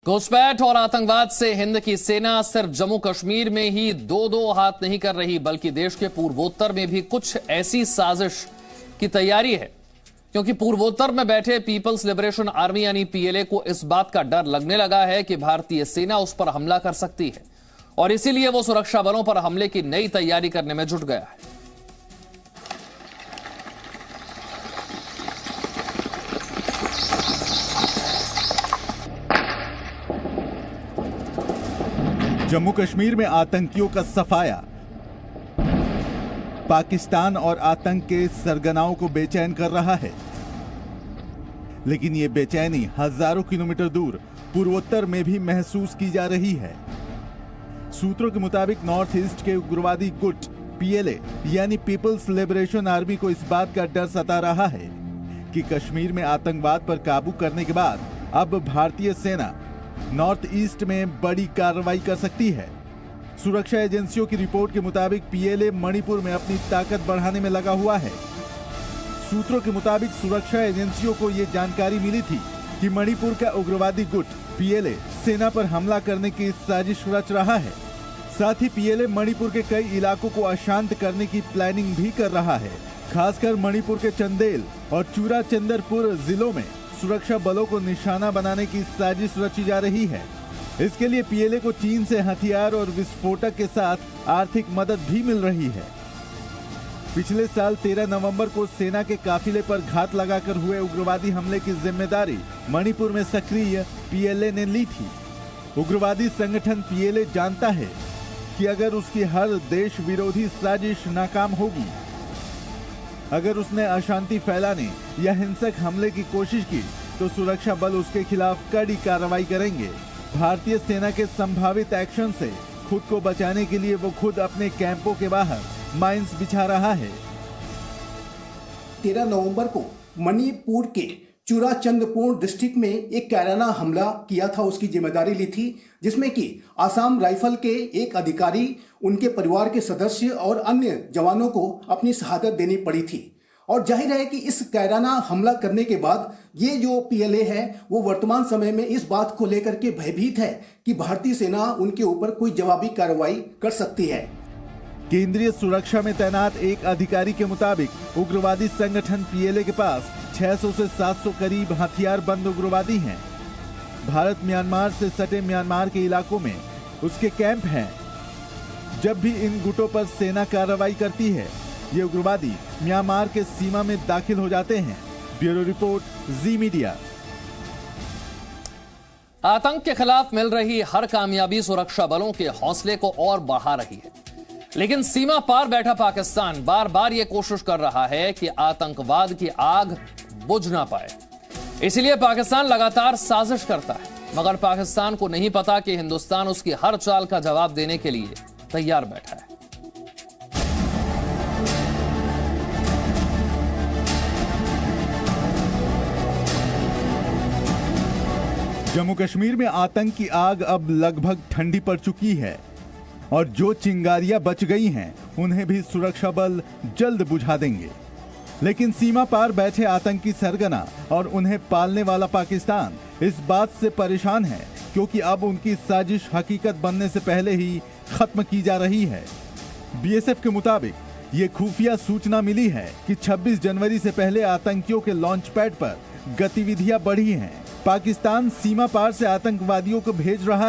घुसपैठ और आतंकवाद से हिंद की सेना सिर्फ जम्मू कश्मीर में ही दो दो हाथ नहीं कर रही, बल्कि देश के पूर्वोत्तर में भी कुछ ऐसी साजिश की तैयारी है। क्योंकि पूर्वोत्तर में बैठे पीपल्स लिबरेशन आर्मी यानी पीएलए को इस बात का डर लगने लगा है कि भारतीय सेना उस पर हमला कर सकती है और इसीलिए वो सुरक्षा बलों पर हमले की नई तैयारी करने में जुट गया है। जम्मू कश्मीर में आतंकियों का सफाया पाकिस्तान और आतंक के सरगनाओं को बेचैन कर रहा है, लेकिन ये बेचैनी हजारों किलोमीटर दूर पूर्वोत्तर में भी महसूस की जा रही है। सूत्रों के मुताबिक नॉर्थ ईस्ट के उग्रवादी गुट पीएलए यानी पीपल्स लिबरेशन आर्मी को इस बात का डर सता रहा है कि कश्मीर में आतंकवाद पर काबू करने के बाद अब भारतीय सेना नॉर्थ ईस्ट में बड़ी कार्रवाई कर सकती है। सुरक्षा एजेंसियों की रिपोर्ट के मुताबिक पीएलए मणिपुर में अपनी ताकत बढ़ाने में लगा हुआ है। सूत्रों के मुताबिक सुरक्षा एजेंसियों को यह जानकारी मिली थी कि मणिपुर का उग्रवादी गुट पीएलए सेना पर हमला करने की साजिश रच रहा है। साथ ही पीएलए मणिपुर के कई इलाकों को अशांत करने की प्लानिंग भी कर रहा है। खासकर मणिपुर के चंदेल और चूराचंदरपुर जिलों में सुरक्षा बलों को निशाना बनाने की साजिश रची जा रही है। इसके लिए पीएलए को चीन से हथियार और विस्फोटक के साथ आर्थिक मदद भी मिल रही है। पिछले साल 13 नवंबर को सेना के काफिले पर घात लगाकर हुए उग्रवादी हमले की जिम्मेदारी मणिपुर में सक्रिय पीएलए ने ली थी। उग्रवादी संगठन पीएलए जानता है कि अगर उसकी हर देश विरोधी साजिश नाकाम होगी, अगर उसने अशांति फैलाने या हिंसक हमले की कोशिश की तो सुरक्षा बल उसके खिलाफ कड़ी कार्रवाई करेंगे। भारतीय सेना के संभावित एक्शन से खुद को बचाने के लिए वो खुद अपने कैंपों के बाहर माइंस बिछा रहा है। 13 नवंबर को मणिपुर के चूराचंदपुर डिस्ट्रिक्ट में एक कायराना हमला किया था, उसकी जिम्मेदारी ली थी, जिसमें कि आसाम राइफल के एक अधिकारी, उनके परिवार के सदस्य और अन्य जवानों को अपनी शहादत देनी पड़ी थी। और जाहिर है कि इस कायराना हमला करने के बाद ये जो पीएलए है वो वर्तमान समय में इस बात को लेकर के भयभीत है कि भारतीय सेना उनके ऊपर कोई जवाबी कार्रवाई कर सकती है। केंद्रीय सुरक्षा में तैनात एक अधिकारी के मुताबिक उग्रवादी संगठन पीएलए के पास 600 से 700 करीब हथियार बंद उग्रवादी हैं। भारत म्यांमार से सटे म्यांमार के इलाकों में उसके कैंप हैं। जब भी इन गुटों पर सेना कार्रवाई करती है, ये उग्रवादी म्यांमार के सीमा में दाखिल हो जाते हैं। ब्यूरो रिपोर्ट, जी मीडिया। आतंक के खिलाफ मिल रही हर कामयाबी सुरक्षा बलों के हौसले को और बढ़ा रही है, लेकिन सीमा पार बैठा पाकिस्तान बार बार यह कोशिश कर रहा है कि आतंकवाद की आग बुझ ना पाए। इसलिए पाकिस्तान लगातार साजिश करता है, मगर पाकिस्तान को नहीं पता कि हिंदुस्तान उसकी हर चाल का जवाब देने के लिए तैयार बैठा है। जम्मू कश्मीर में आतंक की आग अब लगभग ठंडी पड़ चुकी है और जो चिंगारियां बच गई हैं उन्हें भी सुरक्षा बल जल्द बुझा देंगे। लेकिन सीमा पार बैठे आतंकी सरगना और उन्हें पालने वाला पाकिस्तान इस बात से परेशान है क्योंकि अब उनकी साजिश हकीकत बनने से पहले ही खत्म की जा रही है। बीएसएफ के मुताबिक ये खुफिया सूचना मिली है कि 26 जनवरी से पहले आतंकियों के लॉन्च पैड पर गतिविधियां बढ़ी हैं। पाकिस्तान सीमा पार से आतंकवादियों को भेज रहा है।